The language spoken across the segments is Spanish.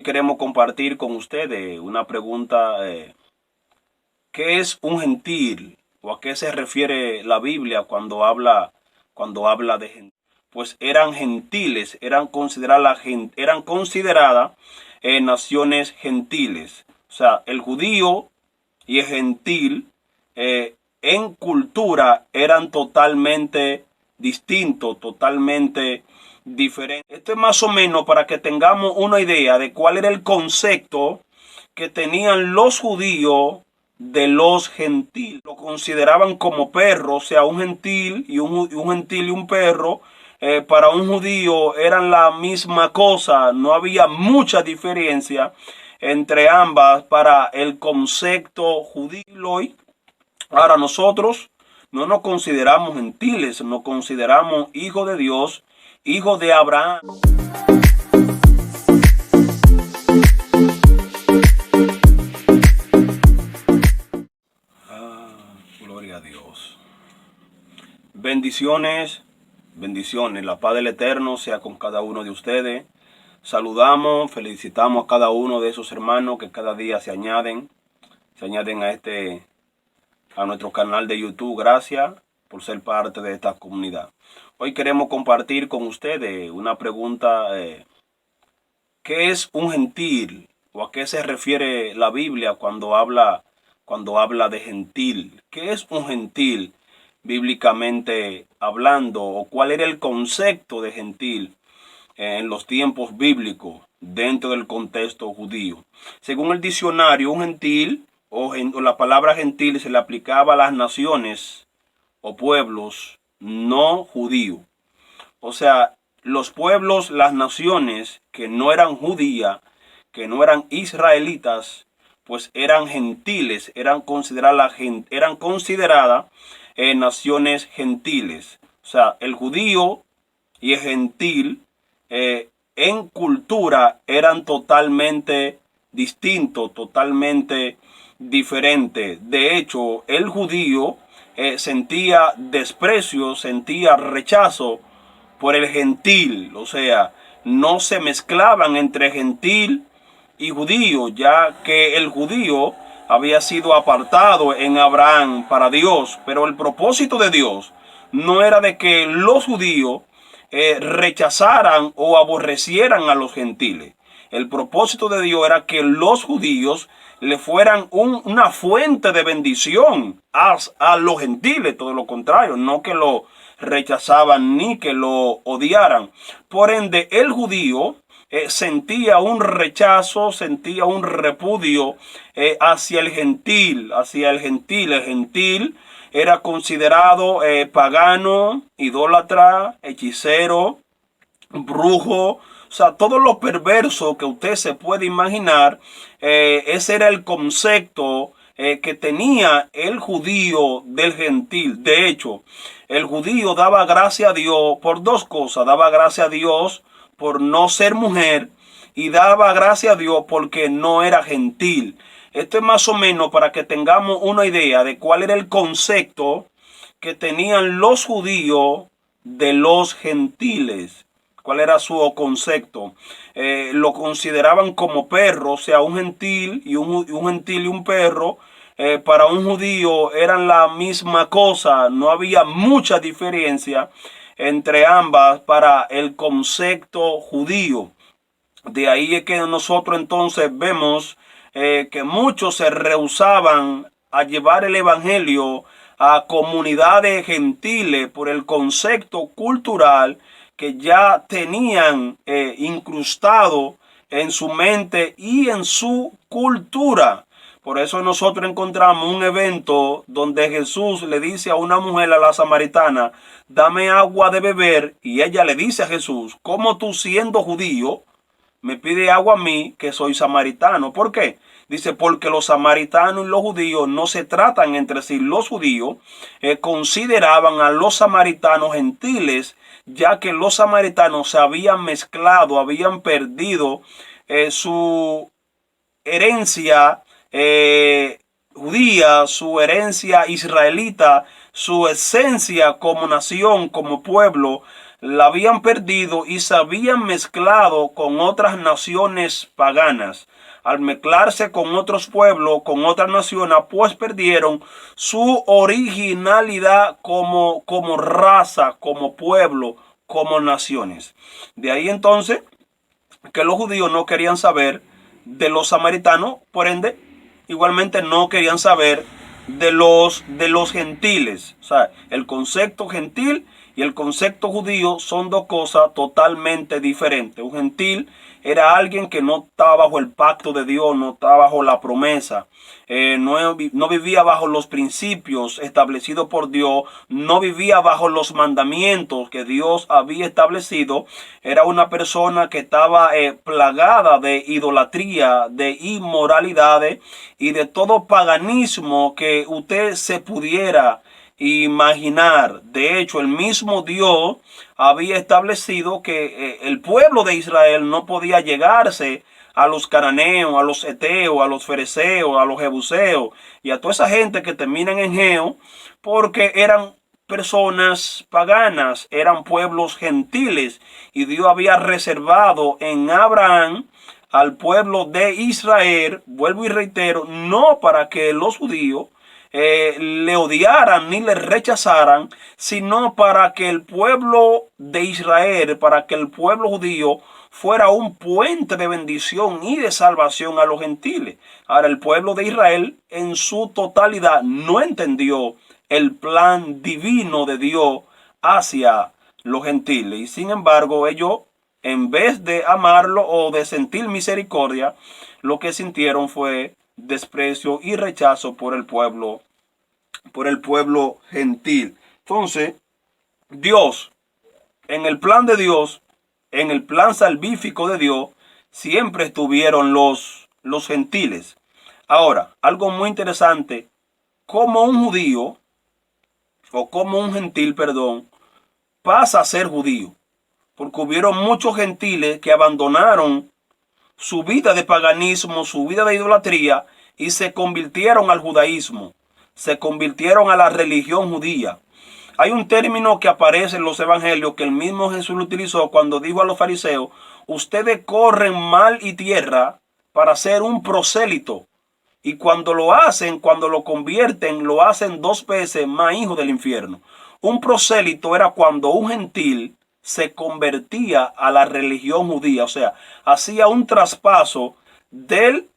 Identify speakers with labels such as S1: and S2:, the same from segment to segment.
S1: Queremos compartir con ustedes una pregunta. ¿Qué es un gentil? ¿O a qué se refiere la Biblia cuando habla de gentil? Pues eran gentiles, eran consideradas naciones gentiles. O sea, el judío y el gentil en cultura eran totalmente distintos, totalmente diferentes. Esto es más o menos para que tengamos una idea de cuál era el concepto que tenían los judíos de los gentiles. Lo consideraban como perros, o sea, un gentil y un perro. Para un judío eran la misma cosa, no había mucha diferencia entre ambas para el concepto judío. Ahora nosotros no nos consideramos gentiles, nos consideramos hijos de Dios, hijos de Abraham. Gloria a Dios. Bendiciones, bendiciones. La paz del Eterno sea con cada uno de ustedes. Saludamos, felicitamos a cada uno de esos hermanos que cada día se añaden a nuestro canal de YouTube. Gracias por ser parte de esta comunidad. Hoy queremos compartir con ustedes una pregunta. ¿Qué es un gentil? ¿O a qué se refiere la Biblia cuando habla de gentil? ¿Qué es un gentil bíblicamente hablando? ¿O cuál era el concepto de gentil en los tiempos bíblicos dentro del contexto judío? Según el diccionario, un gentil o la palabra gentil se le aplicaba a las naciones o pueblos no judíos. O sea, los pueblos, las naciones que no eran judías, que no eran israelitas, pues eran gentiles, eran consideradas naciones gentiles. O sea, el judío y el gentil en cultura eran totalmente distintos, totalmente diferentes. De hecho, el judío sentía desprecio, sentía rechazo por el gentil. O sea, no se mezclaban entre gentil y judío, ya que el judío había sido apartado en Abraham para Dios. Pero el propósito de Dios no era de que los judíos rechazaran o aborrecieran a los gentiles. El propósito de Dios era que los judíos le fueran una fuente de bendición a los gentiles, todo lo contrario, no que lo rechazaban ni que lo odiaran. Por ende, el judío sentía un rechazo, sentía un repudio hacia el gentil, El gentil era considerado pagano, idólatra, hechicero, brujo. O sea, todo lo perverso que usted se puede imaginar, ese era el concepto que tenía el judío del gentil. De hecho, el judío daba gracias a Dios por dos cosas. Daba gracias a Dios por no ser mujer y daba gracias a Dios porque no era gentil. Esto es más o menos para que tengamos una idea de cuál era el concepto que tenían los judíos de los gentiles. ¿Cuál era su concepto? Lo consideraban como perro, o sea, un gentil y un perro. Para un judío eran la misma cosa, no había mucha diferencia entre ambas para el concepto judío. De ahí es que nosotros entonces vemos que muchos se rehusaban a llevar el evangelio a comunidades gentiles por el concepto cultural que ya tenían incrustado en su mente y en su cultura. Por eso nosotros encontramos un evento donde Jesús le dice a una mujer, a la samaritana, dame agua de beber, y ella le dice a Jesús, ¿cómo tú siendo judío me pide agua a mí que soy samaritano? ¿Por qué? Dice, porque los samaritanos y los judíos no se tratan entre sí. Los judíos consideraban a los samaritanos gentiles, ya que los samaritanos se habían mezclado, habían perdido su herencia judía, su herencia israelita, su esencia como nación, como pueblo, la habían perdido y se habían mezclado con otras naciones paganas. Al mezclarse con otros pueblos, con otras naciones, pues perdieron su originalidad como raza, como pueblo, como naciones. De ahí entonces que los judíos no querían saber de los samaritanos, por ende, igualmente no querían saber de los gentiles. O sea, el concepto gentil y el concepto judío son dos cosas totalmente diferentes. Un gentil era alguien que no estaba bajo el pacto de Dios, no estaba bajo la promesa, no vivía bajo los principios establecidos por Dios, no vivía bajo los mandamientos que Dios había establecido. Era una persona que estaba plagada de idolatría, de inmoralidades y de todo paganismo que usted se pudiera imaginar. De hecho, el mismo Dios había establecido que el pueblo de Israel no podía llegarse a los cananeos, a los eteos, a los fereceos, a los jebuseos y a toda esa gente que terminan en geo, porque eran personas paganas, eran pueblos gentiles, y Dios había reservado en Abraham al pueblo de Israel, vuelvo y reitero, no para que los judíos le odiaran ni le rechazaran, sino para que el pueblo de Israel, para que el pueblo judío fuera un puente de bendición y de salvación a los gentiles. Ahora, el pueblo de Israel en su totalidad no entendió el plan divino de Dios hacia los gentiles, y sin embargo ellos, en vez de amarlo o de sentir misericordia, lo que sintieron fue desprecio y rechazo por el pueblo gentil. Entonces, Dios, en el plan de Dios, en el plan salvífico de Dios, siempre estuvieron los gentiles. Ahora, algo muy interesante, como un judío, o como un gentil, perdón, pasa a ser judío, porque hubieron muchos gentiles que abandonaron su vida de paganismo, su vida de idolatría, y se convirtieron al judaísmo, se convirtieron a la religión judía. Hay un término que aparece en los evangelios que el mismo Jesús lo utilizó cuando dijo a los fariseos: ustedes corren mar y tierra para ser un prosélito, y cuando lo hacen, cuando lo convierten, lo hacen 2 veces más hijo del infierno. Un prosélito era cuando un gentil se convertía a la religión judía, o sea, hacía un traspaso del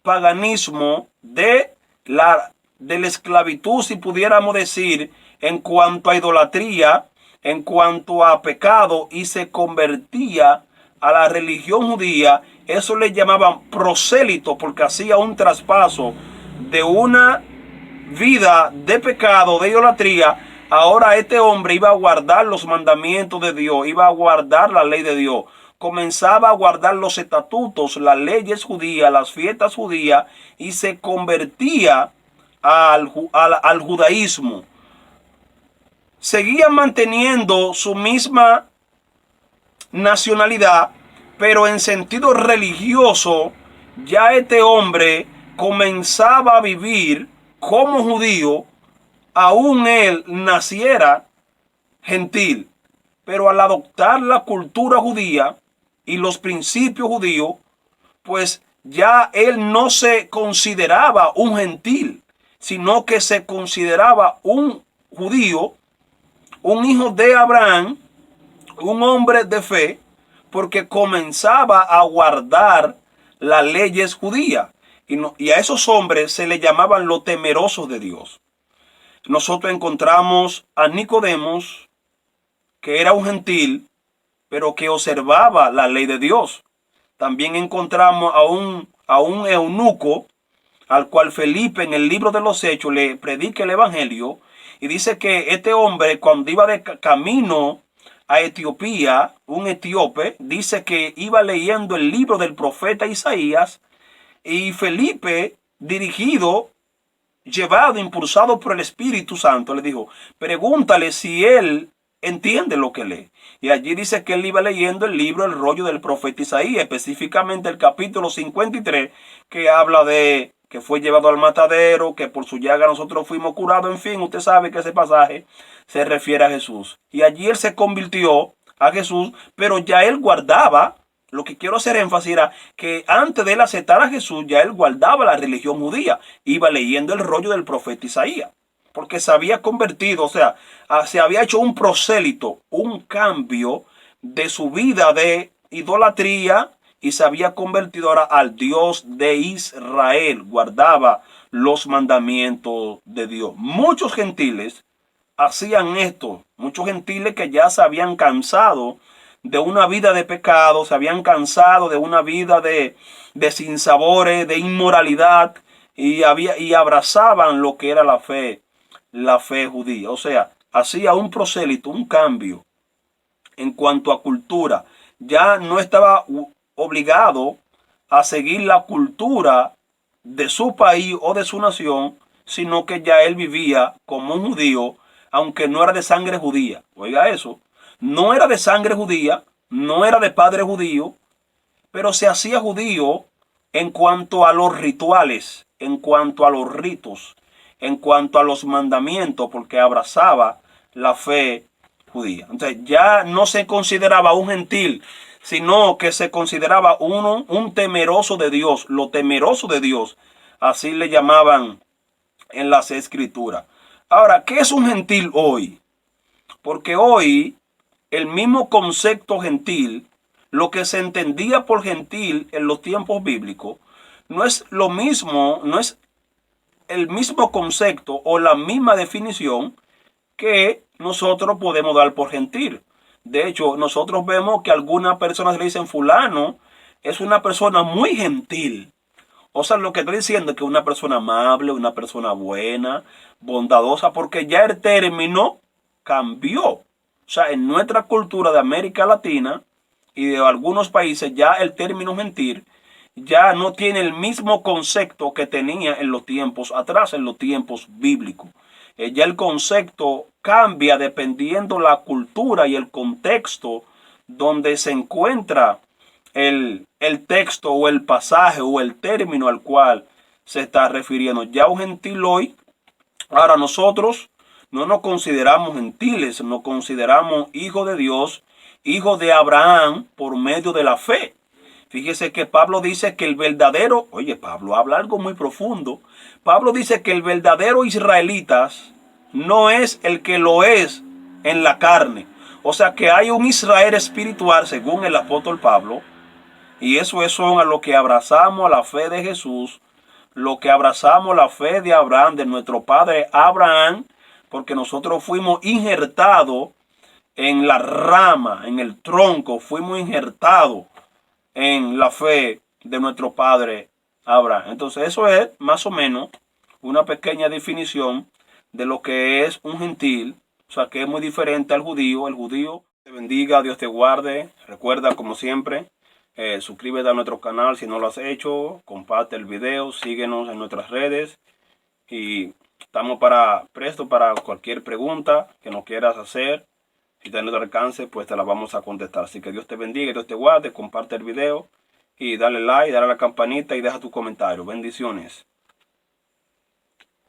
S1: paganismo, de la esclavitud, si pudiéramos decir, en cuanto a idolatría, en cuanto a pecado, y se convertía a la religión judía. Eso le llamaban prosélito, porque hacía un traspaso de una vida de pecado, de idolatría. Ahora este hombre iba a guardar los mandamientos de Dios, iba a guardar la ley de Dios, comenzaba a guardar los estatutos, las leyes judías, las fiestas judías, y se convertía al judaísmo. Seguía manteniendo su misma nacionalidad, pero en sentido religioso, ya este hombre comenzaba a vivir como judío, aún él naciera gentil. Pero al adoptar la cultura judía y los principios judíos, pues ya él no se consideraba un gentil, sino que se consideraba un judío, un hijo de Abraham, un hombre de fe, porque comenzaba a guardar las leyes judías. Y a esos hombres se les llamaban los temerosos de Dios. Nosotros encontramos a Nicodemos, que era un gentil, pero que observaba la ley de Dios. También encontramos a un eunuco, al cual Felipe en el libro de los Hechos le predica el evangelio, y dice que este hombre, cuando iba de camino a Etiopía, un etíope, dice que iba leyendo el libro del profeta Isaías, y Felipe, dirigido, llevado, impulsado por el Espíritu Santo, le dijo: pregúntale si él entiende lo que lee. Y allí dice que él iba leyendo el libro, el rollo del profeta Isaías, específicamente el capítulo 53, que habla de que fue llevado al matadero, que por su llaga nosotros fuimos curados. En fin, usted sabe que ese pasaje se refiere a Jesús. Y allí él se convirtió a Jesús, pero ya él guardaba, lo que quiero hacer énfasis era que antes de él aceptar a Jesús, ya él guardaba la religión judía, iba leyendo el rollo del profeta Isaías, porque se había convertido, o sea, se había hecho un prosélito, un cambio de su vida de idolatría y se había convertido ahora al Dios de Israel, guardaba los mandamientos de Dios. Muchos gentiles hacían esto, muchos gentiles que ya se habían cansado de una vida de pecado, se habían cansado de una vida de sinsabores, de inmoralidad, y abrazaban lo que era la fe judía. O sea, hacía un prosélito, un cambio en cuanto a cultura. Ya no estaba obligado a seguir la cultura de su país o de su nación, sino que ya él vivía como un judío, aunque no era de sangre judía. Oiga eso, no era de sangre judía, no era de padre judío, pero se hacía judío en cuanto a los rituales, en cuanto a los ritos, en cuanto a los mandamientos, porque abrazaba la fe judía. Entonces ya no se consideraba un gentil, sino que se consideraba un temeroso de Dios, lo temeroso de Dios, así le llamaban en las escrituras. Ahora, ¿qué es un gentil hoy? Porque hoy el mismo concepto gentil, lo que se entendía por gentil en los tiempos bíblicos, no es lo mismo, no es el mismo concepto o la misma definición que nosotros podemos dar por gentil. De hecho, nosotros vemos que algunas personas le dicen fulano es una persona muy gentil. O sea, lo que estoy diciendo es que una persona amable, una persona buena, bondadosa, porque ya el término cambió. O sea, en nuestra cultura de América Latina y de algunos países ya el término gentil ya no tiene el mismo concepto que tenía en los tiempos atrás, en los tiempos bíblicos. Ya el concepto cambia dependiendo la cultura y el contexto donde se encuentra el texto o el pasaje o el término al cual se está refiriendo. Ya un gentil hoy, ahora nosotros no nos consideramos gentiles, nos consideramos hijos de Dios, hijos de Abraham por medio de la fe. Fíjese que Pablo dice que el verdadero, oye, Pablo habla algo muy profundo. Pablo dice que el verdadero israelitas no es el que lo es en la carne. O sea que hay un Israel espiritual, según el apóstol Pablo, y eso es a lo que abrazamos la fe de Jesús, lo que abrazamos la fe de Abraham, de nuestro padre Abraham, porque nosotros fuimos injertados en la rama, en el tronco, fuimos injertados en la fe de nuestro padre Abraham. Entonces eso es más o menos una pequeña definición de lo que es un gentil, o sea que es muy diferente al judío. El judío, te bendiga, Dios te guarde. Recuerda, como siempre, suscríbete a nuestro canal si no lo has hecho, comparte el video, síguenos en nuestras redes y estamos presto para cualquier pregunta que nos quieras hacer. Si está en nuestro alcance, pues te la vamos a contestar. Así que Dios te bendiga, Dios te guarde, comparte el video y dale like, dale a la campanita y deja tu comentario. Bendiciones.